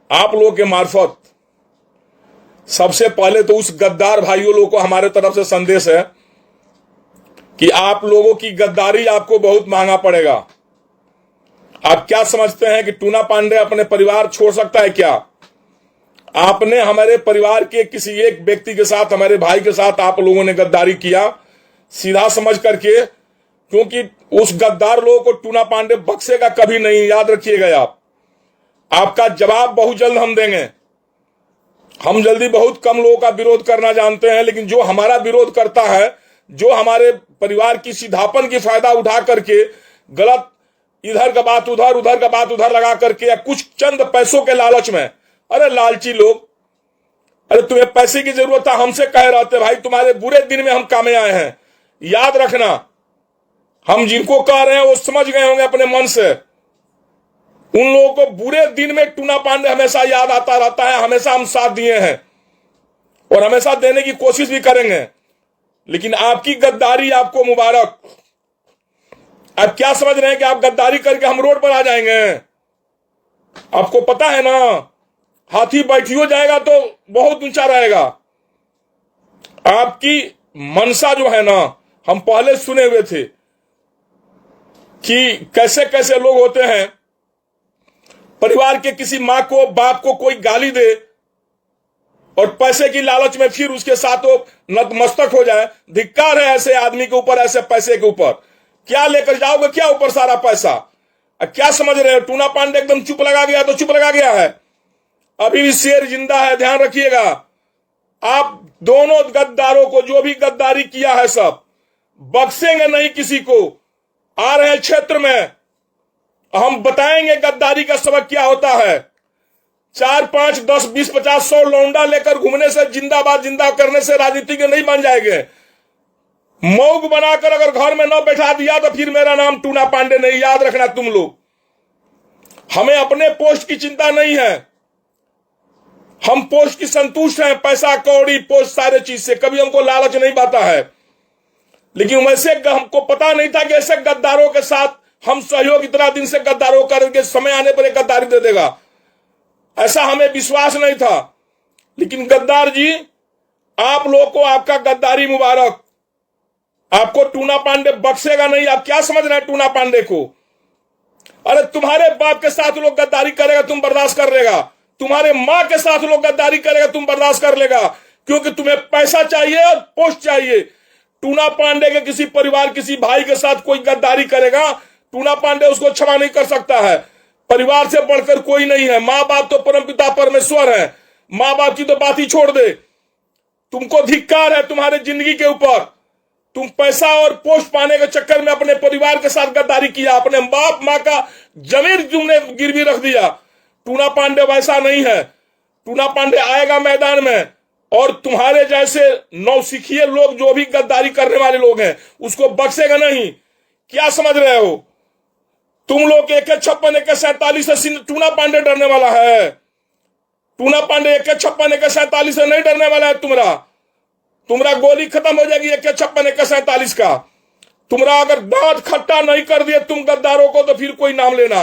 आप लोगों के मार्फत सबसे पहले तो उस गद्दार भाइयों लोगों को हमारे तरफ से संदेश है कि आप लोगों की गद्दारी आपको बहुत महंगा पड़ेगा। आप क्या समझते हैं कि टूना पांडे अपने परिवार छोड़ सकता है क्या? आपने हमारे परिवार के किसी एक व्यक्ति के साथ, हमारे भाई के साथ आप लोगों ने गद्दारी किया सीधा समझ करके, क्योंकि उस गद्दार लोगों को टूना पांडे बख्शेगा कभी नहीं, याद रखिएगा। आपका जवाब बहुत जल्द हम देंगे। हम जल्दी बहुत कम लोगों का विरोध करना जानते हैं, लेकिन जो हमारा विरोध करता है, जो हमारे परिवार की सीधापन की फायदा उठा करके गलत इधर का बात उधर, उधर का बात उधर लगा करके, या कुछ चंद पैसों के लालच में, अरे लालची लोग, अरे तुम्हें पैसे की जरूरत है, हमसे कह रहे थे भाई तुम्हारे बुरे दिन में हम कामे आए हैं। याद रखना, हम जिनको कह रहे हैं वो समझ गए होंगे अपने मन से। उन लोगों को बुरे दिन में टूना पांडे हमेशा याद आता रहता है। हमेशा हम साथ दिए हैं और हमेशा देने की कोशिश भी करेंगे, लेकिन आपकी गद्दारी आपको मुबारक। आप क्या समझ रहे हैं कि आप गद्दारी करके हम रोड पर आ जाएंगे? आपको पता है ना, हाथी बैठियो जाएगा तो बहुत ऊंचा रहेगा। आपकी मनसा जो है ना, हम पहले सुने हुए थे कि कैसे कैसे लोग होते हैं, परिवार के किसी मां को, बाप को कोई गाली दे और पैसे की लालच में फिर उसके साथ वो नतमस्तक हो जाए। धिक्कार है ऐसे आदमी के ऊपर, ऐसे पैसे के ऊपर। क्या लेकर जाओगे, क्या ऊपर सारा पैसा? क्या समझ रहे हो? टूना पांडे एकदम चुप लगा गया तो चुप लगा गया है, अभी भी शेर जिंदा है, ध्यान रखिएगा। आप दोनों गद्दारों को, जो भी गद्दारी किया है, सब बख्शेंगे नहीं किसी को। आ रहे हैं क्षेत्र में, हम बताएंगे गद्दारी का सबक क्या होता है। 4, 5, 10, 20, 50, 100 लौंडा लेकर घूमने से, जिंदाबाद जिंदा करने से राजनीति के नहीं बन जाएंगे। मौग बनाकर अगर घर में न बैठा दिया तो फिर मेरा नाम टूना पांडे नहीं, याद रखना तुम लोग। हमें अपने पोस्ट की चिंता नहीं है, हम पोस्ट की संतुष्ट हैं। पैसा कौड़ी पोस्ट सारे चीज से कभी हमको लालच नहीं पाता है, लेकिन वैसे हमको पता नहीं था कि ऐसे गद्दारों के साथ हम सहयोग इतना दिन से गद्दारों करके समय आने पर एक गद्दारी दे देगा, ऐसा हमें विश्वास नहीं था। लेकिन गद्दार जी, आप लोगों को आपका गद्दारी मुबारक। आपको टूना पांडे बख्शेगा नहीं। आप क्या समझ रहे हैं टूना पांडे को? अरे तुम्हारे बाप के साथ लोग गद्दारी करेगा, तुम बर्दाश्त कर लेगा। तुम्हारे मां के साथ लोग गद्दारी करेगा, तुम बर्दाश्त कर लेगा, क्योंकि तुम्हें पैसा चाहिए और पोस्ट चाहिए। टूना पांडे के किसी परिवार, किसी भाई के साथ कोई गद्दारी करेगा, टूना पांडे उसको क्षमा नहीं कर सकता है। परिवार से बढ़कर कोई नहीं है। मां बाप तो परमपिता परमेश्वर है, मां बाप की तो बात ही छोड़ दे। तुमको धिक्कार है तुम्हारे जिंदगी के ऊपर। तुम पैसा और पोस्ट पाने के चक्कर में अपने परिवार के साथ गद्दारी किया, अपने बाप मां का जमीर तुमने गिरवी रख दिया। टूना पांडे वैसा नहीं है। टूना पांडे आएगा मैदान में और तुम्हारे जैसे नौसिखिए लोग, जो भी गद्दारी करने वाले लोग हैं, उसको बख्शेगा नहीं। क्या समझ रहे हो तुम लोग? AK-56 AK-47 से टूना पांडे डरने वाला है? टूना पांडे AK-56 AK-47 से नहीं डरने वाला है। तुम्हारा गोली खत्म हो जाएगी AK-56 AK-47 का। तुम्हारा अगर दांत खट्टा नहीं कर दिए तुम गद्दारों को, तो फिर कोई नाम लेना।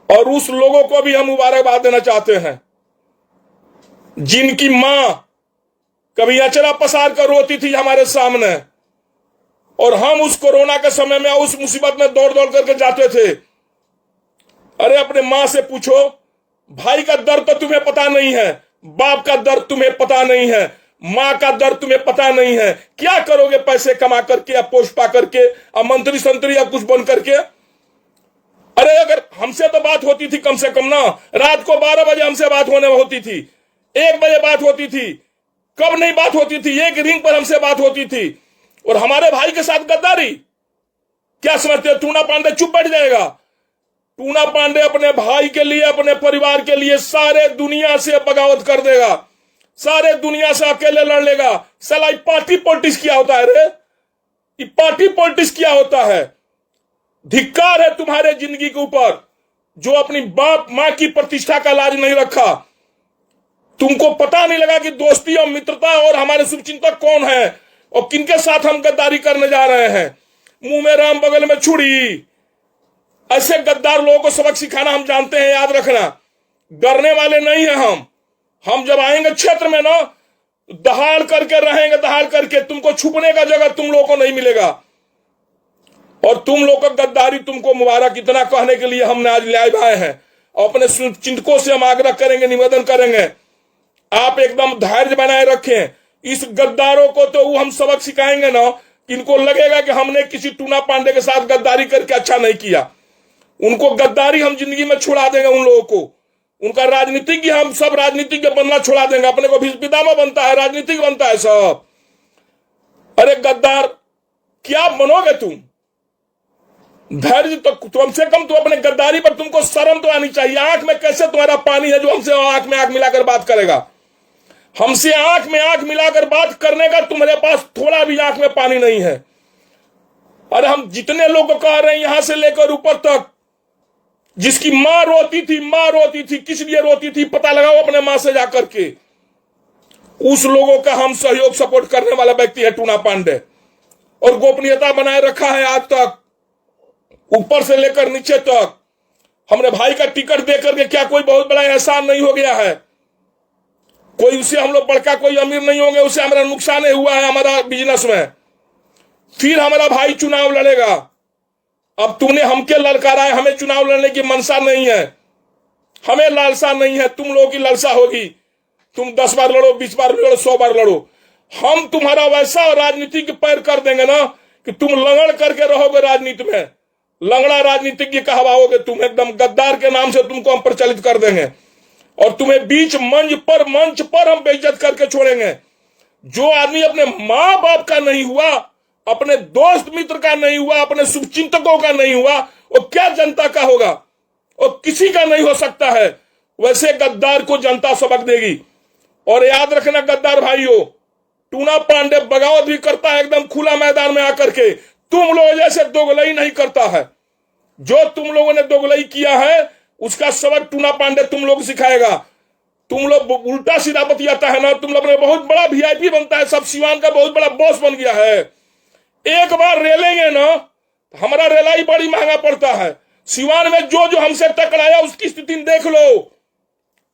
और उस लोगों को भी हम मुबारकबाद देना चाहते हैं जिनकी मां कभी अचरा पसार कर रोती थी हमारे सामने, और हम उस कोरोना के समय में, उस मुसीबत में दौड़ दौड़ करके जाते थे। अरे अपने मां से पूछो, भाई का दर्द तो तुम्हें पता नहीं है, बाप का दर्द तुम्हें पता नहीं है, मां का दर्द तुम्हें पता नहीं है। क्या करोगे पैसे कमा करके या पोस्ट पा करके, या मंत्री संतरी या कुछ बन करके? अरे अगर हमसे तो बात होती थी कम से कम ना, रात को 12 बजे हमसे बात होने होती थी, 1 बजे बात होती थी। कब नहीं बात होती थी? एक रिंग पर हमसे बात होती थी। और हमारे भाई के साथ गद्दारी, क्या समझते हो? टूना पांडे चुप बैठ जाएगा? टूना पांडे अपने भाई के लिए, अपने परिवार के लिए सारे दुनिया से बगावत कर देगा, सारे दुनिया से अकेले लड़ लेगा। साला पार्टी पॉलिटिक्स क्या होता है रे? ये पार्टी पॉलिटिक्स क्या होता है? धिक्कार है तुम्हारे जिंदगी के ऊपर, जो अपनी बाप मां की प्रतिष्ठा का लाज नहीं रखा। तुमको पता नहीं लगा कि दोस्ती और मित्रता और हमारे शुभचिंतक कौन है और किनके साथ हम गद्दारी करने जा रहे हैं। मुंह में राम बगल में छुरी, ऐसे गद्दार लोगों को सबक सिखाना हम जानते हैं, याद रखना। डरने वाले नहीं है हम जब आएंगे क्षेत्र में ना, दहाड़ करके रहेंगे, दहाड़ करके, तुमको छुपने का जगह तुम लोगों को नहीं मिलेगा। और तुम लोग का गद्दारी तुमको मुबारक, इतना कहने के लिए हमने आज ले आए हैं। अपने चिंतकों से हम आग्रह करेंगे, निवेदन करेंगे, आप एकदम धैर्य बनाए रखें। इस गद्दारों को तो हम सबक सिखाएंगे ना, इनको लगेगा कि हमने किसी टूना पांडे के साथ गद्दारी करके अच्छा नहीं किया। उनको गद्दारी हम जिंदगी में छुड़ा देंगे, उन लोगों को, उनका राजनीतिज्ञ, हम सब राजनीतिज्ञ बनना छुड़ा देंगे। अपने को पितामह बनता है, राजनीतिक बनता है सब। अरे गद्दार क्या बनोगे तुम? धैर्य तो कम से कम तो अपने गद्दारी पर तुमको शर्म तो आनी चाहिए। आंख में कैसे तुम्हारा पानी है जो हमसे आंख में आंख मिलाकर बात करेगा? हमसे आंख में आंख मिलाकर बात करने का तुम्हारे पास थोड़ा भी आंख में पानी नहीं है। अरे हम जितने लोग कह रहे हैं यहां से लेकर ऊपर तक, जिसकी मां रोती थी, किस लिए रोती थी पता लगाओ अपने मां से जाकर के। उस लोगों का हम सहयोग सपोर्ट करने वाला व्यक्ति है टूना पांडे, और गोपनीयता बनाए रखा है आज तक, ऊपर से लेकर नीचे तक। हमने भाई का टिकट देकर के क्या कोई बहुत बड़ा एहसान नहीं हो गया है? कोई उससे हम लोग बड़का कोई अमीर नहीं होंगे, उससे हमारा नुकसान हुआ है हमारा बिजनेस में। फिर हमारा भाई चुनाव लड़ेगा। अब तुमने हमके ललकारा है, हमें चुनाव लड़ने की मनसा नहीं है, हमें लालसा नहीं है। तुम लोगों की लालसा होगी, तुम 10 बार लड़ो, 20 बार लड़ो, 100 बार लड़ो। हम तुम्हारा वैसा राजनीति के पैर कर देंगे ना कि तुम लंगड़ करके रहोगे राजनीति में, लंगड़ा राजनीतिज्ञ कहवाओगे तुम। एकदम गद्दार के नाम से तुमको हम प्रचलित कर देंगे, और तुम्हें बीच मंच पर हम बेइज्जत करके छोड़ेंगे। जो आदमी अपने मां बाप का नहीं हुआ, अपने दोस्त मित्र का नहीं हुआ, अपने शुभचिंतकों का नहीं हुआ, वो क्या जनता का होगा? वो किसी का नहीं हो सकता है। वैसे गद्दार को जनता सबक देगी। और याद रखना गद्दार भाइयों, टूना पांडे बगावत भी करता है एकदम खुला मैदान में आकर के, तुम लोग जैसे दोगलई नहीं करता है। जो तुम लोगों ने दोगलई किया है उसका सबक टूना पांडे तुम लोग सिखाएगा। तुम लोग उल्टा सीधा बतियाता है ना, तुम लोग ने बहुत बड़ा वीआईपी बनता है, सब सिवान का बहुत बड़ा बॉस बन गया है। एक बार रेलेंगे ना, हमारा रेलाई बड़ी महंगा पड़ता है। सिवान में जो जो हमसे टकराया उसकी स्थिति देख लो,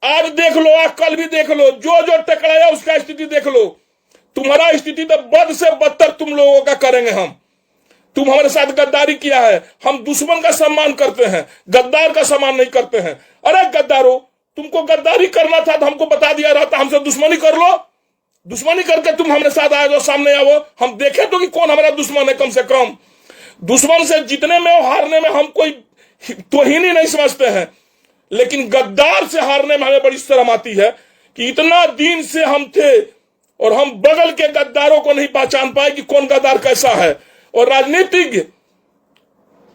आज देख लो, आज कल भी देख लो, जो जो टकराया उसका स्थिति देख लो। तुम्हारा स्थिति तो बद से बदतर तुम लोगों का करेंगे हम। तुम हमारे साथ गद्दारी किया है, हम दुश्मन का सम्मान करते हैं, गद्दार का सम्मान नहीं करते हैं। अरे गद्दारो, तुमको गद्दारी करना था तो हमको बता दिया रहता, हमसे दुश्मनी कर लो। दुश्मनी करके तुम हमारे साथ आ जाओ, सामने आओ, हम देखें तो कि कौन हमारा दुश्मन है। कम से कम दुश्मन से जीतने में और हारने में हम कोई तोहिनी नहीं समझते हैं, लेकिन गद्दार से हारने में हमें बड़ी शर्म आती है कि इतना दिन से हम थे और हम बगल के गद्दारों को नहीं पहचान पाए कि कौन गद्दार कैसा है। और राजनीतिज्ञ,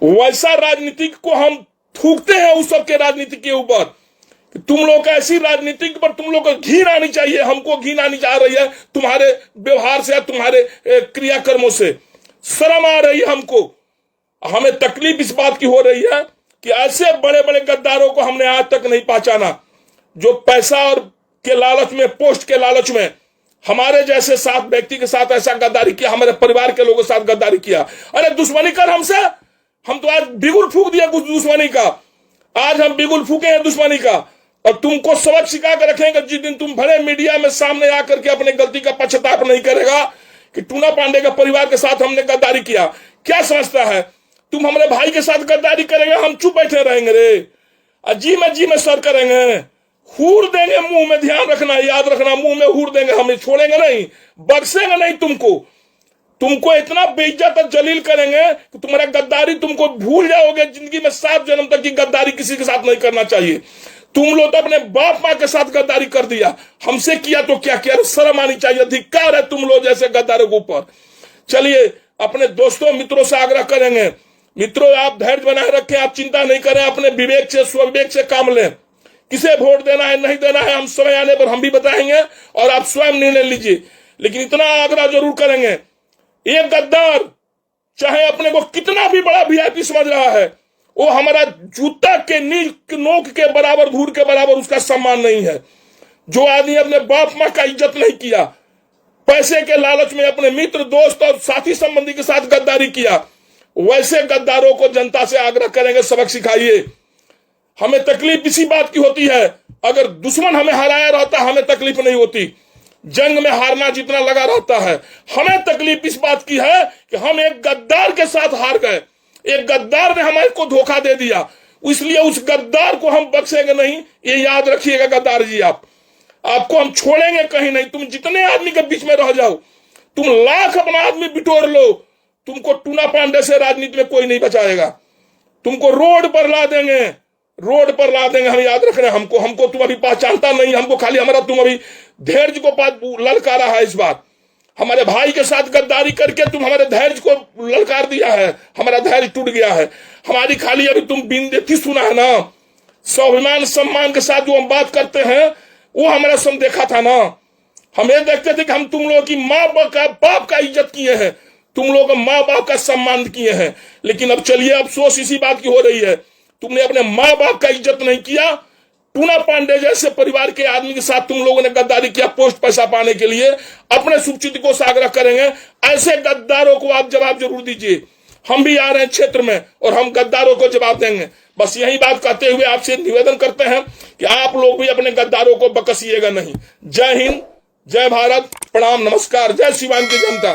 वैसा राजनीतिक को हम थूकते हैं उस सबके राजनीति के ऊपर। तुम लोग का ऐसी राजनीति पर तुम लोग को घिन आनी चाहिए, हमको घिन आनी चाह रही है तुम्हारे व्यवहार से, तुम्हारे क्रियाकर्मों से। शर्म आ रही है हमको। हमें तकलीफ इस बात की हो रही है कि ऐसे बड़े बड़े गद्दारों को हमने आज तक नहीं पहचाना, जो पैसा और के लालच में, पोस्ट के लालच में हमारे जैसे 7 व्यक्ति के साथ ऐसा गद्दारी किया, हमारे परिवार के लोगों के साथ गद्दारी किया। अरे दुश्मनी कर हमसे, हम तो आज बिगुल फूक दिया कुछ दुश्मनी का, आज हम बिगुल फूके हैं दुश्मनी का। और तुमको सबक सिखा कर रखेंगे जिस दिन तुम बड़े मीडिया में सामने आकर के अपने गलती का पश्चाताप नहीं करेगा कि टूना पांडे के परिवार के साथ हमने गद्दारी किया। क्या समझता है तुम हमारे भाई के साथ गद्दारी करेंगे, हम चुप बैठे रहेंगे रे? जी में सर करेंगे, हूर देंगे मुंह में। ध्यान रखना, याद रखना, मुंह में हूर देंगे, हमें छोड़ेंगे नहीं, बख्शेंगे नहीं तुमको इतना बेइज्जत और जलील करेंगे कि तुम्हारा गद्दारी तुमको भूल जाओगे। जिंदगी में 7 जन्म तक की गद्दारी किसी के साथ नहीं करना चाहिए। तुम लोग तो अपने बाप मां के साथ गद्दारी कर दिया, हमसे किया तो क्या किया? शर्म आनी चाहिए, अधिकार है तुम लोग जैसे गद्दारों के ऊपर। चलिए अपने दोस्तों मित्रों से आग्रह करेंगे, मित्रों आप धैर्य बनाए रखें, आप चिंता नहीं करें, अपने विवेक से, स्वविवेक से काम लें। किसे वोट देना है नहीं देना है हम समय आने पर हम भी बताएंगे और आप स्वयं निर्णय लीजिए। लेकिन इतना आग्रह जरूर करेंगे, एक गद्दार चाहे अपने को कितना भी बड़ा वीआईपी समझ रहा है, वो हमारा जूता के नोक के बराबर, धूल के बराबर उसका सम्मान नहीं है। जो आदमी अपने बाप मां का इज्जत नहीं किया, पैसे के लालच में अपने मित्र, दोस्त और साथी संबंधी के साथ गद्दारी किया, वैसे गद्दारों को जनता से आग्रह करेंगे सबक सिखाइए। हमें तकलीफ इसी बात की होती है, अगर दुश्मन हमें हराया रहता हमें तकलीफ नहीं होती। जंग में हारना जितना लगा रहता है, हमें तकलीफ इस बात की है कि हम एक गद्दार के साथ हार गए। एक गद्दार ने हमारे को धोखा दे दिया, इसलिए उस गद्दार को हम बख्शेंगे नहीं। ये याद रखिएगा गद्दार जी, आपको हम छोड़ेंगे कहीं नहीं। तुम जितने आदमी के बीच में रह जाओ, तुम लाख अपना आदमी बिटोर लो, तुमको टूना पांडे से राजनीति में कोई नहीं बचाएगा। तुमको रोड पर ला देंगे, रोड पर ला देंगे। हम याद रख रहे हैं, हमको तुम अभी पहचानता नहीं, हमको खाली हमारा तुम अभी धैर्य को ललकारा है। इस बार हमारे भाई के साथ गद्दारी करके तुम हमारे धैर्य को ललकार दिया है, हमारा धैर्य टूट गया है। हमारी खाली अभी तुम बिंदेती सुना है ना, स्वाभिमान सम्मान के साथ जो हम बात करते हैं वो हमारा सम देखा था ना। हम ये देखते थे कि हम तुम लोगों की माँ बाप का इज्जत किए हैं, तुम लोग माँ बाप का सम्मान किए हैं। लेकिन अब चलिए, अफसोस इसी बात की हो रही है, तुमने अपने माँ बाप का इज्जत नहीं किया। टूना पांडे जैसे परिवार के आदमी के साथ तुम लोगों ने गद्दारी किया पोस्ट पैसा पाने के लिए। अपने सुचित को आग्रह करेंगे, ऐसे गद्दारों को आप जवाब जरूर दीजिए। हम भी आ रहे हैं क्षेत्र में और हम गद्दारों को जवाब देंगे। बस यही बात कहते हुए आपसे निवेदन करते हैं कि आप लोग भी अपने गद्दारों को बकसिएगा नहीं। जय हिंद, जय भारत, प्रणाम, नमस्कार, जय शिवान की जनता।